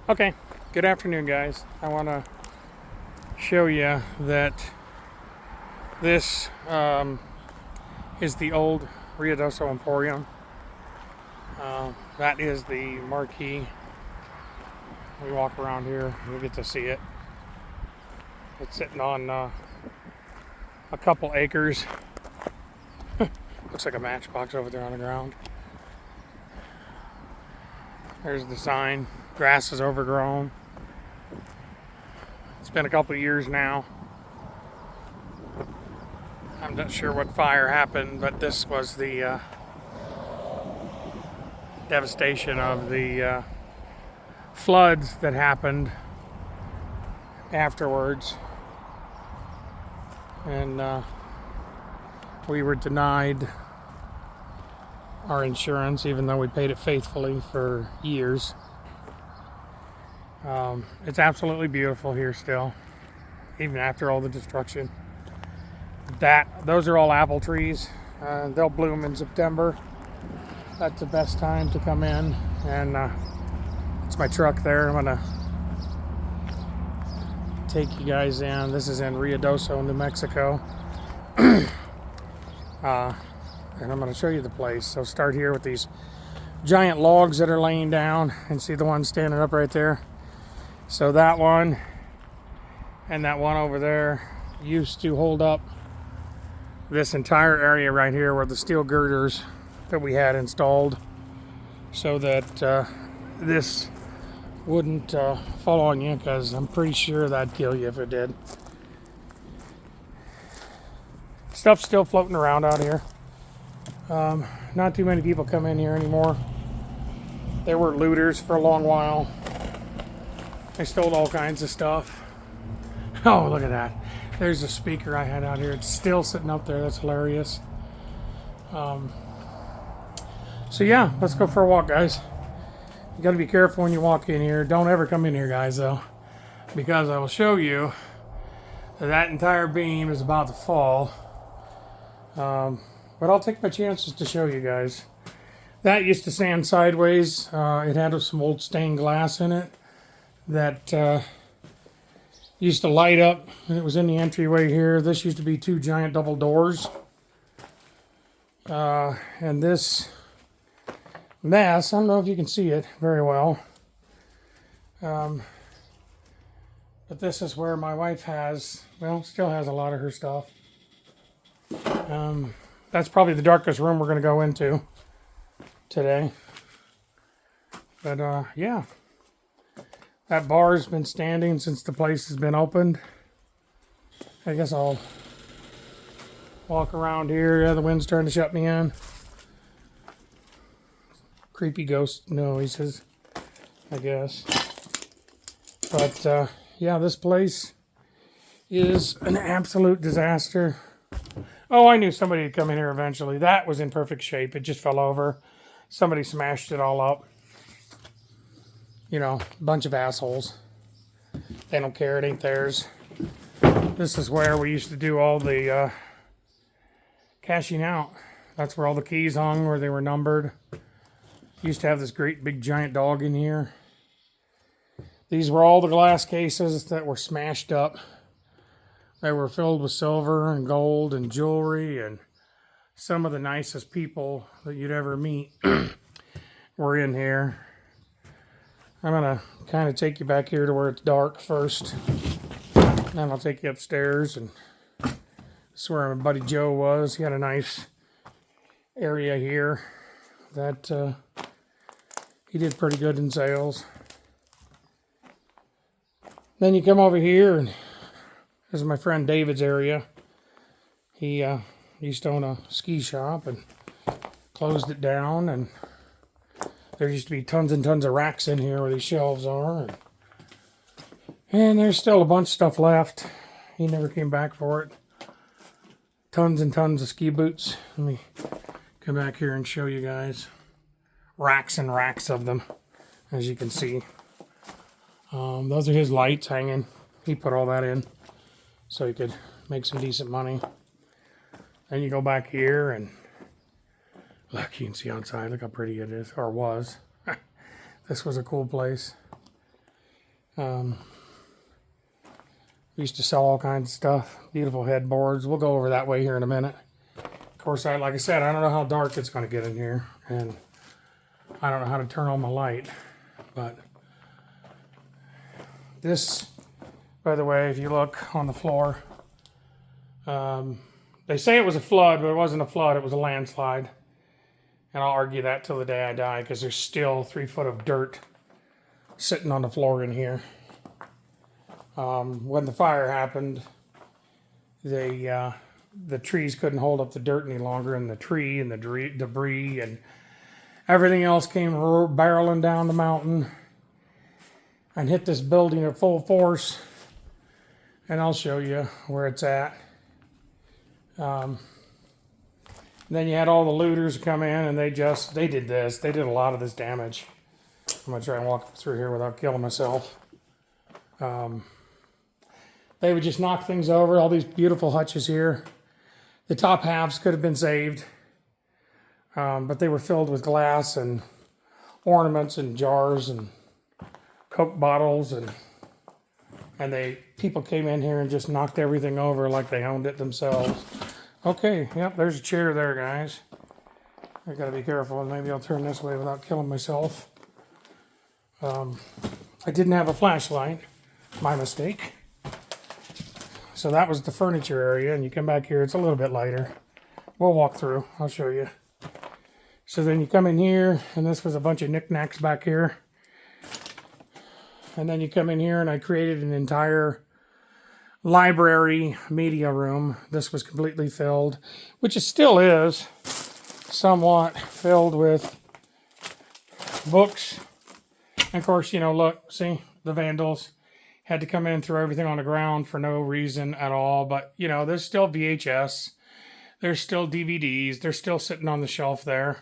Okay, good afternoon, guys. I want to show you that this is the old Ruidoso Emporium. That is the marquee. We walk around here, we get to see it. It's sitting on a couple acres. Looks like a matchbox over there on the ground. There's the sign. Grass is overgrown. It's been a couple years now. I'm not sure what fire happened, but this was the devastation of the floods that happened afterwards. And we were denied our insurance, even though we paid it faithfully for years. It's absolutely beautiful here still, even after all the destruction. Those are all apple trees. They'll bloom in September. That's the best time to come in. And it's my truck there. I'm gonna take you guys in. This is in Ruidoso, New Mexico. And I'm gonna show you the place. So start here with these giant logs that are laying down, and see the one standing up right there. So that one and that one over there used to hold up this entire area right here, where the steel girders that we had installed, so that this wouldn't fall on you, because I'm pretty sure that'd kill you if it did. Stuff's still floating around out here. Not too many people come in here anymore. There were looters for a long while. They stole all kinds of stuff. Oh, look at that. There's a speaker I had out here. It's still sitting up there. That's hilarious. So yeah, let's go for a walk, guys. You got to be careful when you walk in here. Don't ever come in here, guys, though, because I will show you that entire beam is about to fall. But I'll take my chances to show you guys. That used to stand sideways. It had some old stained glass in it that used to light up, and it was in the entryway here. This used to be two giant double doors. And this mess, I don't know if you can see it very well, but this is where my wife still has a lot of her stuff. That's probably the darkest room we're going to go into today. But yeah, that bar's been standing since the place has been opened. I guess I'll walk around here. Yeah, the wind's trying to shut me in. Creepy ghost noises, I guess. But yeah, this place is an absolute disaster. Oh, I knew somebody would come in here eventually. That was in perfect shape. It just fell over. Somebody smashed it all up. You know, a bunch of assholes. They don't care. It ain't theirs. This is where we used to do all the cashing out. That's where all the keys hung, where they were numbered. Used to have this great big giant dog in here. These were all the glass cases that were smashed up. They were filled with silver and gold and jewelry, and some of the nicest people that you'd ever meet were in here. I'm going to kind of take you back here to where it's dark first. Then I'll take you upstairs, and this is where my buddy Joe was. He had a nice area here that he did pretty good in sales. Then you come over here, and this is my friend David's area. He used to own a ski shop and closed it down, and there used to be tons and tons of racks in here where these shelves are. And there's still a bunch of stuff left. He never came back for it. Tons and tons of ski boots. Let me come back here and show you guys. Racks and racks of them, as you can see. Those are his lights hanging. He put all that in so he could make some decent money. Then you go back here, and look, you can see outside. Look how pretty it is, or was. This was a cool place. We used to sell all kinds of stuff, beautiful headboards. We'll go over that way here in a minute. Of course, like I said, I don't know how dark it's going to get in here, and I don't know how to turn on my light, but this, by the way, if you look on the floor, they say it was a flood, but it wasn't a flood, it was a landslide. And I'll argue that till the day I die, because there's still 3 foot of dirt sitting on the floor in here. When the fire happened, the trees couldn't hold up the dirt any longer, and the tree and the debris and everything else came barreling down the mountain and hit this building at full force. And I'll show you where it's at. Then you had all the looters come in, and they did this. They did a lot of this damage. I'm going to try and walk through here without killing myself. They would just knock things over, all these beautiful hutches here. The top halves could have been saved, but they were filled with glass and ornaments and jars and Coke bottles, and people came in here and just knocked everything over like they owned it themselves. Okay, yep, there's a chair there, guys. I gotta be careful, and maybe I'll turn this way without killing myself. I didn't have a flashlight, my mistake. So that was the furniture area, and you come back here, it's a little bit lighter. We'll walk through, I'll show you. So then you come in here, and this was a bunch of knickknacks back here. And then you come in here, and I created an entire library media room. This was completely filled, which it still is, somewhat filled with books. And of course, you know, look, see, the vandals had to come in and throw everything on the ground for no reason at all. But, you know, there's still VHS. There's still DVDs. They're still sitting on the shelf there.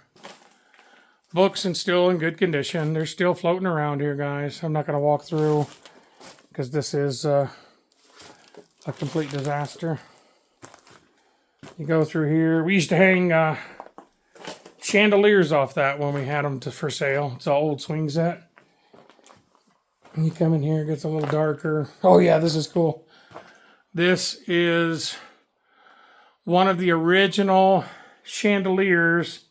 Books and still in good condition. They're still floating around here, guys. I'm not going to walk through because this is a complete disaster. You go through here. We used to hang chandeliers off that when we had them for sale. It's an old swing set. And you come in here, it gets a little darker. Oh yeah, this is cool. This is one of the original chandeliers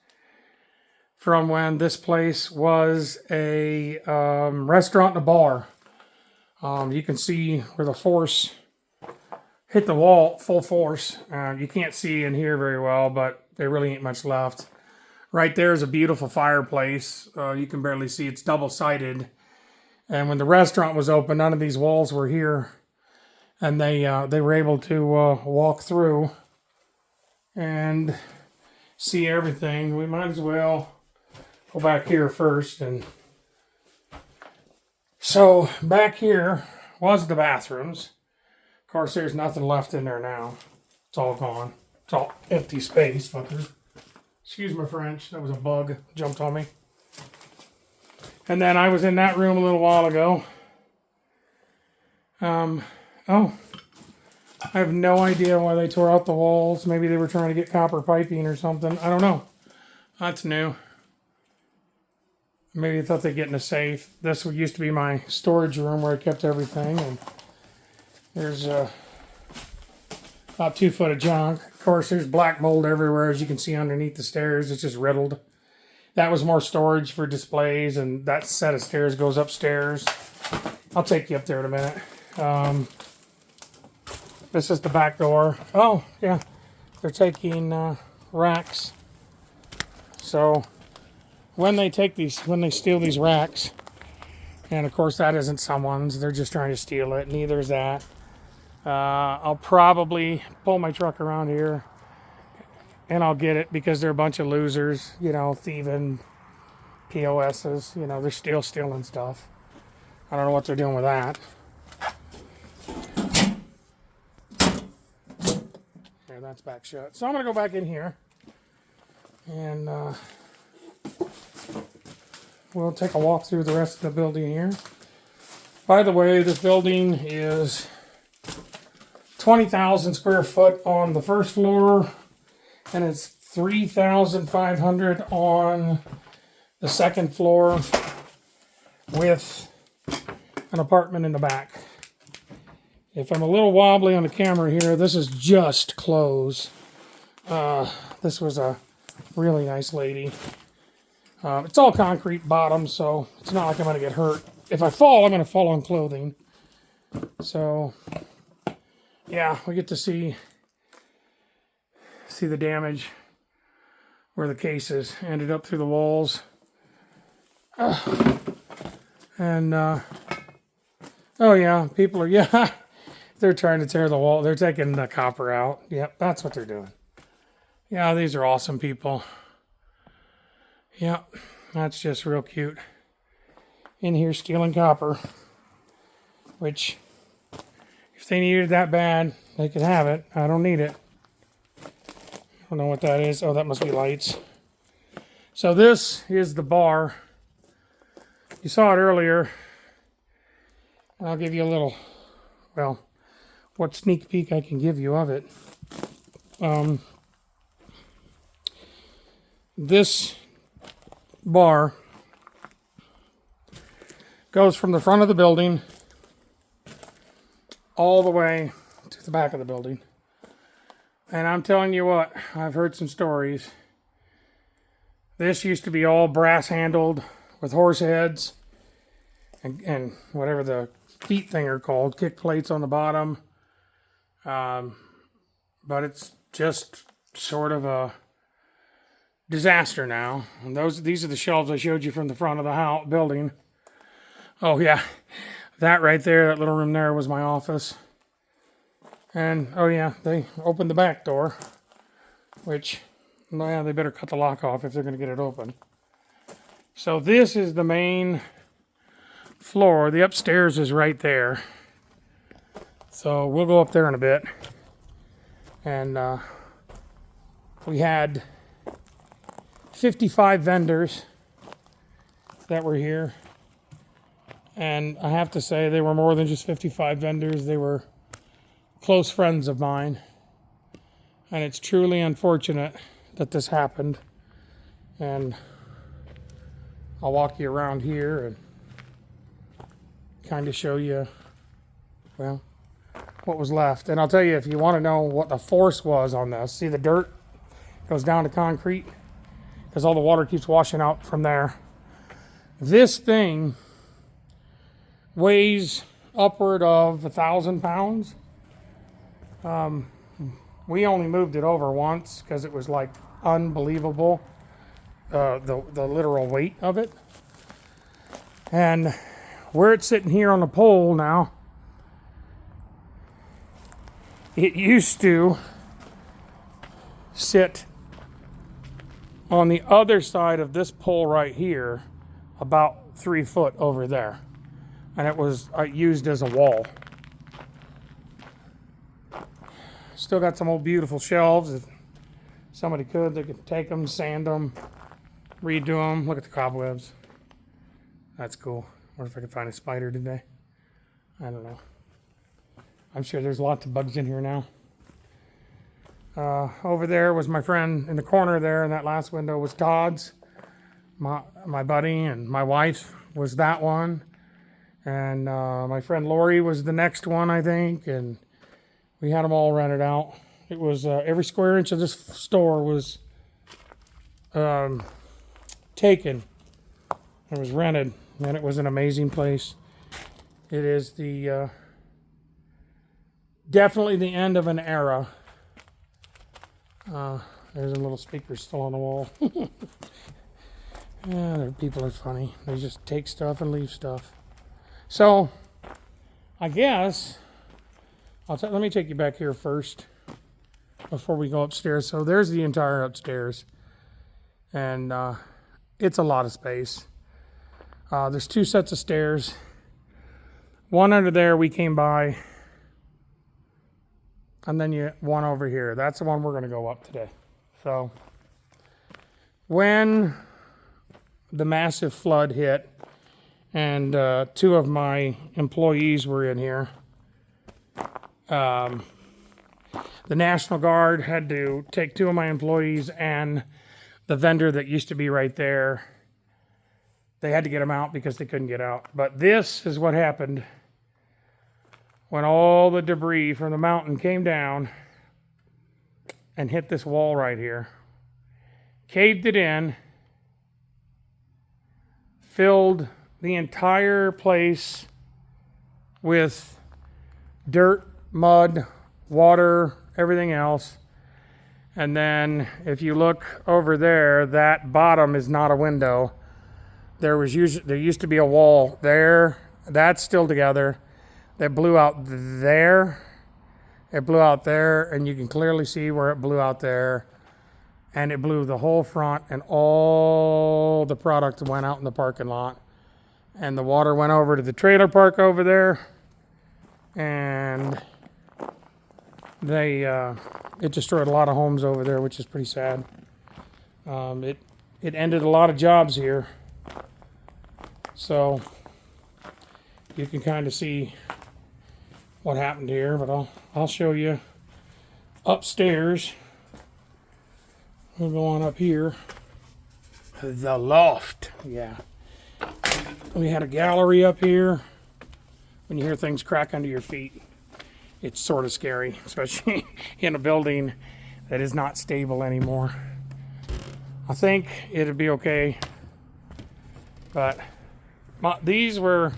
from when this place was a restaurant and a bar. You can see where the force hit the wall full force. You can't see in here very well, but there really ain't much left. Right there is a beautiful fireplace. You can barely see. It's double-sided. And when the restaurant was open, none of these walls were here. And they were able to walk through and see everything. We might as well go back here first. And so back here was the bathrooms. Of course, there's nothing left in there now. It's all gone. It's all empty space, fucker. Excuse my French. That was a bug. Jumped on me. And then I was in that room a little while ago. Oh, I have no idea why they tore out the walls. Maybe they were trying to get copper piping or something. I don't know. That's new. Maybe they thought they'd get in a safe. This used to be my storage room where I kept everything. And there's about 2 foot of junk. Of course, there's black mold everywhere, as you can see underneath the stairs. It's just riddled. That was more storage for displays, and that set of stairs goes upstairs. I'll take you up there in a minute. This is the back door. Oh, yeah. They're taking racks. So when they steal these racks, and of course that isn't someone's, they're just trying to steal it. Neither is that. I'll probably pull my truck around here and I'll get it because they're a bunch of losers, you know, thieving POSs. You know, they're still stealing stuff. I don't know what they're doing with that. Yeah, that's back shut. So I'm going to go back in here and we'll take a walk through the rest of the building here. By the way, this building is 20,000 square foot on the first floor, and it's 3,500 on the second floor with an apartment in the back. If I'm a little wobbly on the camera here, this is just clothes. This was a really nice lady. It's all concrete bottom, so it's not like I'm going to get hurt. If I fall, I'm going to fall on clothing. So, yeah, we get to see the damage where the cases ended up through the walls. And, oh yeah, people are, yeah, they're trying to tear the wall. They're taking the copper out. Yep, that's what they're doing. Yeah, these are awesome people. Yep, that's just real cute. In here stealing copper, which, if they needed it that bad, they could have it. I don't need it. I don't know what that is. Oh, that must be lights. So this is the bar. You saw it earlier. I'll give you a little, well, what sneak peek I can give you of it. This bar goes from the front of the building all the way to the back of the building. And I'm telling you what, I've heard some stories. This used to be all brass handled with horse heads and whatever the feet thing are called, kick plates on the bottom. But it's just sort of a disaster now. And these are the shelves I showed you from the front of the building. Oh yeah, that right there, that little room there was my office. And, oh yeah, they opened the back door, which, well, yeah, they better cut the lock off if they're going to get it open. So this is the main floor. The upstairs is right there. So we'll go up there in a bit. And we had 55 vendors that were here. And I have to say, they were more than just 55 vendors. They were close friends of mine, and it's truly unfortunate that this happened. And I'll walk you around here and kind of show you, well, what was left. And I'll tell you, if you want to know what the force was on this, see the dirt goes down to concrete because all the water keeps washing out from there. This thing weighs upward of 1,000 pounds. We only moved it over once because it was like unbelievable, the literal weight of it. And where it's sitting here on the pole now, it used to sit on the other side of this pole right here, about 3 foot over there. And it was used as a wall. Still got some old beautiful shelves. If somebody could, they could take them, sand them, redo them. Look at the cobwebs. That's cool. What if I could find a spider today? I don't know. I'm sure there's lots of bugs in here now. Over there was my friend in the corner there, and that last window was Todd's. My buddy and my wife was that one. And my friend Lori was the next one, I think. And we had them all rented out. It was every square inch of this store was taken. It was rented, and it was an amazing place. It is the definitely the end of an era. There's a little speaker still on the wall. Yeah, people are funny. They just take stuff and leave stuff. So, I guess let me take you back here first before we go upstairs. So there's the entire upstairs, and it's a lot of space. There's 2 sets of stairs. One under there we came by, and then one over here. That's the one we're going to go up today. So when the massive flood hit, and 2 of my employees were in here, the National Guard had to take 2 of my employees and the vendor that used to be right there they had to get them out because they couldn't get out. But this is what happened when all the debris from the mountain came down and hit this wall right here. Caved it in, filled the entire place with dirt, mud, water, everything else. And then if you look over there, that bottom is not a window. There used to be a wall there. That's still together. That blew out there. It blew out there, and you can clearly see where it blew out there. And it blew the whole front, and all the product went out in the parking lot. And the water went over to the trailer park over there. And it destroyed a lot of homes over there, which is pretty sad. It ended a lot of jobs here. So you can kind of see what happened here, but I'll show you upstairs. We'll go on up here. The loft, yeah. We had a gallery up here. When you hear things crack under your feet, it's sort of scary, especially in a building that is not stable anymore. I think it'd be okay, but these were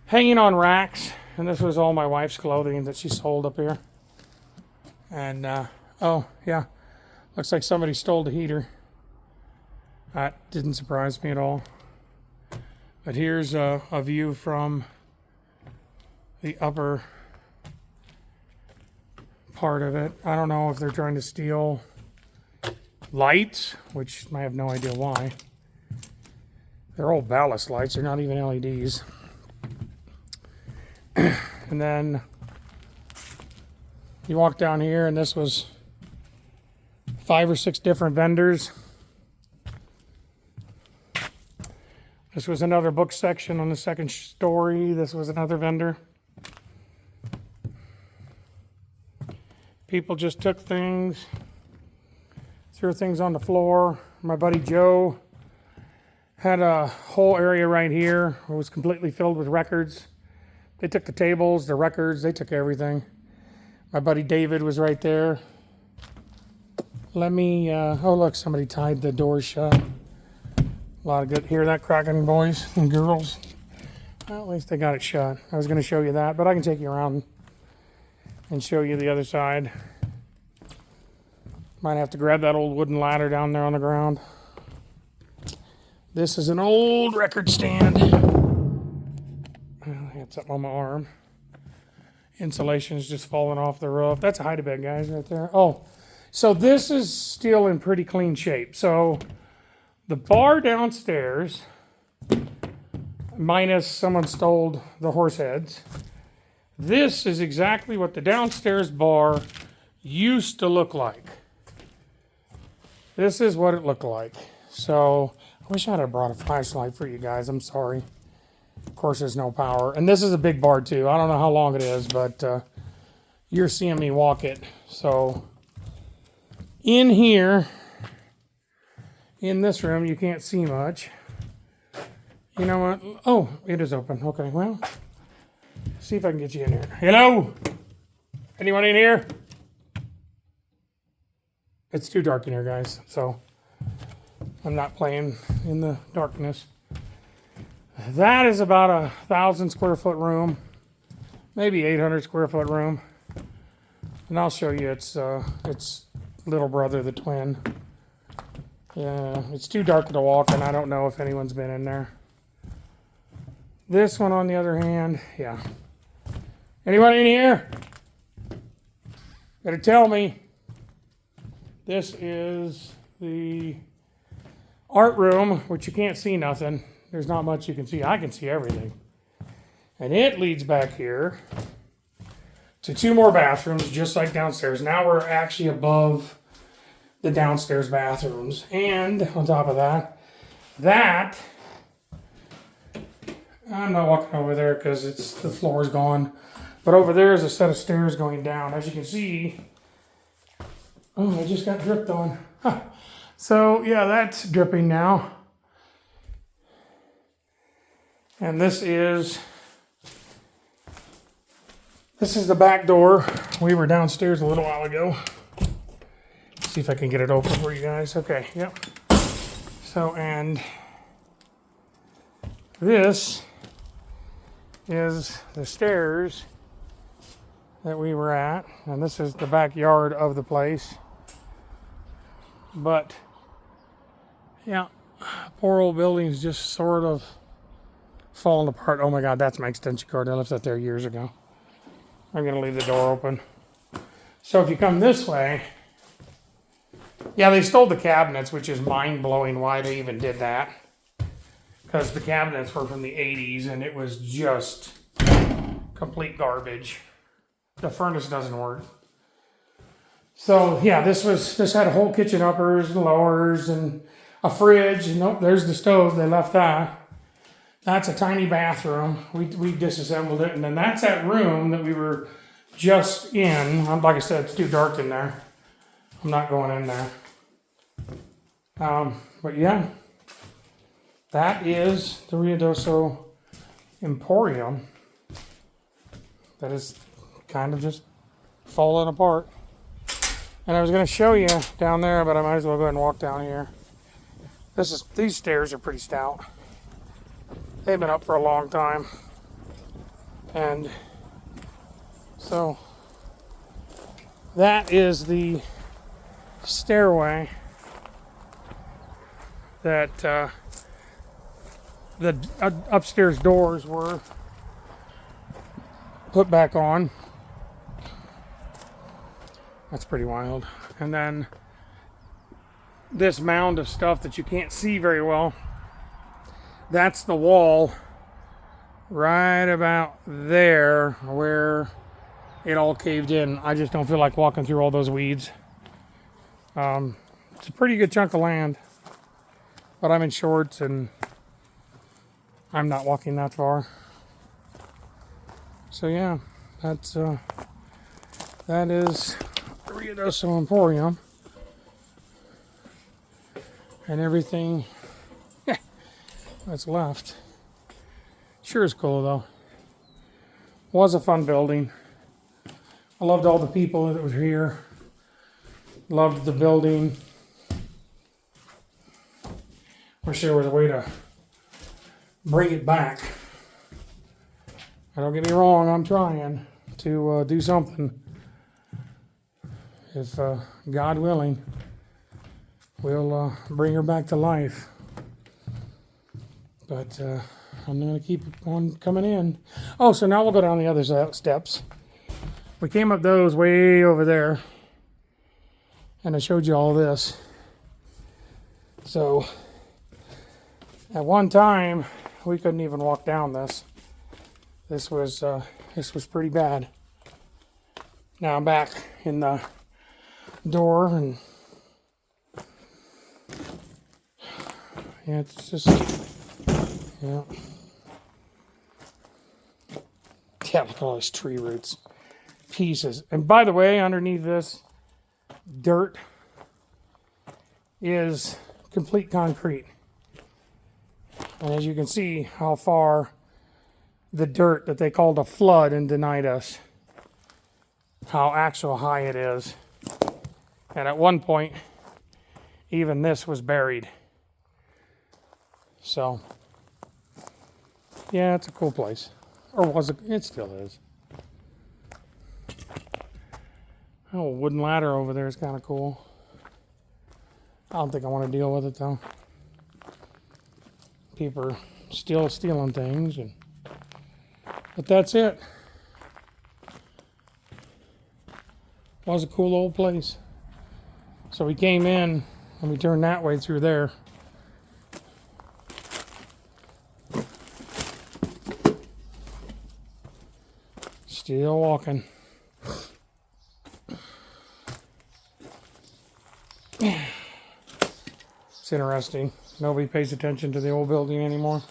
hanging on racks, and this was all my wife's clothing that she sold up here. And oh yeah, looks like somebody stole the heater. That didn't surprise me at all. But here's a view from the upper part of it. I don't know if they're trying to steal lights, which I have no idea why. They're old ballast lights. They're not even LEDs. And then you walk down here, and this was 5 or 6 different vendors. This was another book section on the second story. This was another vendor. People just took things, threw things on the floor. My buddy Joe had a whole area right here. It was completely filled with records. They took the tables, the records, they took everything. My buddy David was right there. Let me, oh look, somebody tied the door shut. A lot of good, hear that cracking, boys and girls? Well, at least they got it shut. I was going to show you that, but I can take you around and show you the other side. Might have to grab that old wooden ladder down there on the ground. This is an old record stand. It's up on my arm. Insulation is just falling off the roof. That's a hide-a-bed, guys, right there. Oh, so this is still in pretty clean shape. So the bar downstairs, minus someone stole the horse heads, this is exactly what the downstairs bar used to look like. This is what it looked like. So I wish I'd have brought a flashlight for you guys. I'm sorry. Of course, there's no power. And this is a big bar, too. I don't know how long it is, but you're seeing me walk it. So in here, in this room, you can't see much. You know what? Oh, it is open. Okay, well, see if I can get you in here. Hello? Anyone in here? It's too dark in here, guys, so I'm not playing in the darkness. That is about 1,000 square foot room, maybe 800 square foot room. And I'll show you its little brother, the twin. Yeah, it's too dark to walk, and I don't know if anyone's been in there. This one, on the other hand, yeah. Anyone in here? Better tell me. This is the art room, which you can't see nothing. There's not much you can see. I can see everything. And it leads back here to 2 more bathrooms, just like downstairs. Now we're actually above the downstairs bathrooms. And on top of that, I'm not walking over there because the floor is gone. But over there is a set of stairs going down. As you can see, oh, I just got dripped on. Huh. So yeah, that's dripping now. And this is the back door. We were downstairs a little while ago. Let's see if I can get it open for you guys. Okay, yep. So, and this is the stairs that we were at. And this is the backyard of the place. But, yeah, poor old building's just sort of falling apart. Oh my God, that's my extension cord. I left that there years ago. I'm going to leave the door open. So if you come this way, yeah, they stole the cabinets, which is mind-blowing why they even did that. Because the cabinets were from the 80s and it was just complete garbage. The furnace doesn't work. So yeah, this had a whole kitchen uppers and lowers and a fridge. Nope, there's the stove. They left that. That's a tiny bathroom. We disassembled it, and then that's that room that we were just in. Like I said, it's too dark in there. I'm not going in there. But yeah, that is the Ruidoso Emporium. That is kind of just falling apart. And I was going to show you down there, but I might as well go ahead and walk down here. These stairs are pretty stout. They've been up for a long time. And so that is the stairway that the upstairs doors were put back on. That's pretty wild. And then this mound of stuff that you can't see very well, that's the wall right about there where it all caved in. I just don't feel like walking through all those weeds. It's a pretty good chunk of land, but I'm in shorts and I'm not walking that far. So yeah, that is Ruidoso Emporium. And everything that's left. Sure is cool though. Was a fun building. I loved all the people that were here. Loved the building. Wish there was a way to bring it back. Don't get me wrong, I'm trying to do something. If God willing, we'll bring her back to life. But I'm going to keep on coming in. Oh, so now we'll go down the other steps. We came up those way over there. And I showed you all this. So, at one time, we couldn't even walk down this. This was pretty bad. Now I'm back in the door and yeah, it's just, yeah. Yeah, look at all these tree roots. Pieces. And by the way, underneath this dirt is complete concrete. And as you can see how far the dirt that they called a flood and denied us, how actual high it is. And at one point, even this was buried. So, yeah, it's a cool place. Or was it? It still is. Oh, wooden ladder over there is kind of cool. I don't think I want to deal with it though. People are still stealing things, but that's it. Was a cool old place. So we came in and we turned that way through there. Still walking. It's interesting. Nobody pays attention to the old building anymore.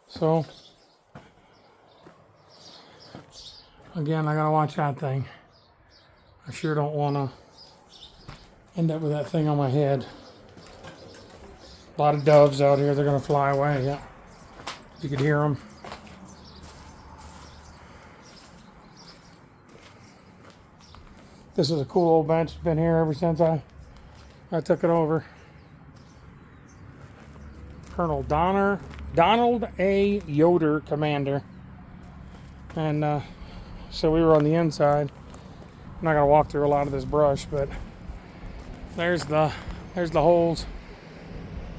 So, again, I gotta watch that thing. I sure don't want to end up with that thing on my head. A lot of doves out here. They're going to fly away. Yeah. You could hear them. This is a cool old bench. It's been here ever since I took it over. Colonel Donald A. Yoder, commander. And so we were on the inside. I'm not going to walk through a lot of this brush, but there's the holes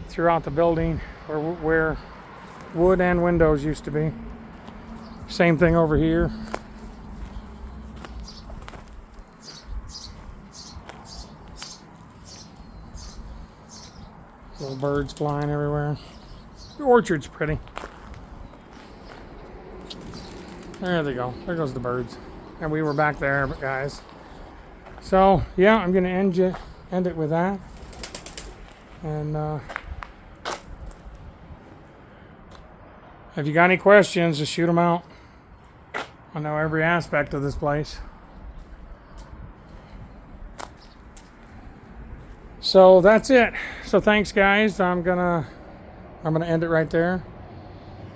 throughout the building where wood and windows used to be. Same thing over here. Little birds flying everywhere. The orchard's pretty. There they go. There goes the birds. And we were back there, guys. So yeah, I'm gonna end it with that. And if you got any questions, just shoot them out. I know every aspect of this place. So that's it. So thanks, guys. I'm gonna end it right there.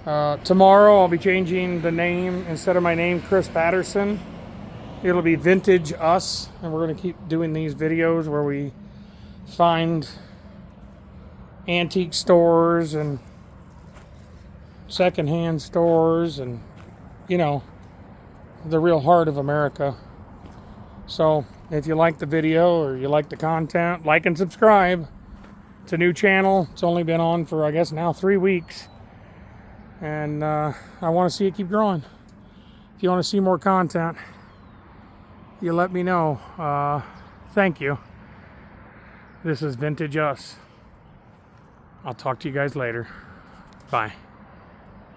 Tomorrow I'll be changing the name. Instead of my name, Chris Patterson, it'll be Vintage Us, and we're gonna keep doing these videos where we find antique stores and secondhand stores and, you know, the real heart of America. So if you like the video or you like the content, like and subscribe. It's a new channel. It's only been on for, I guess, now 3 weeks. And I want to see it keep growing. If you want to see more content, you let me know. Thank you. This is Vintage Us. I'll talk to you guys later. Bye.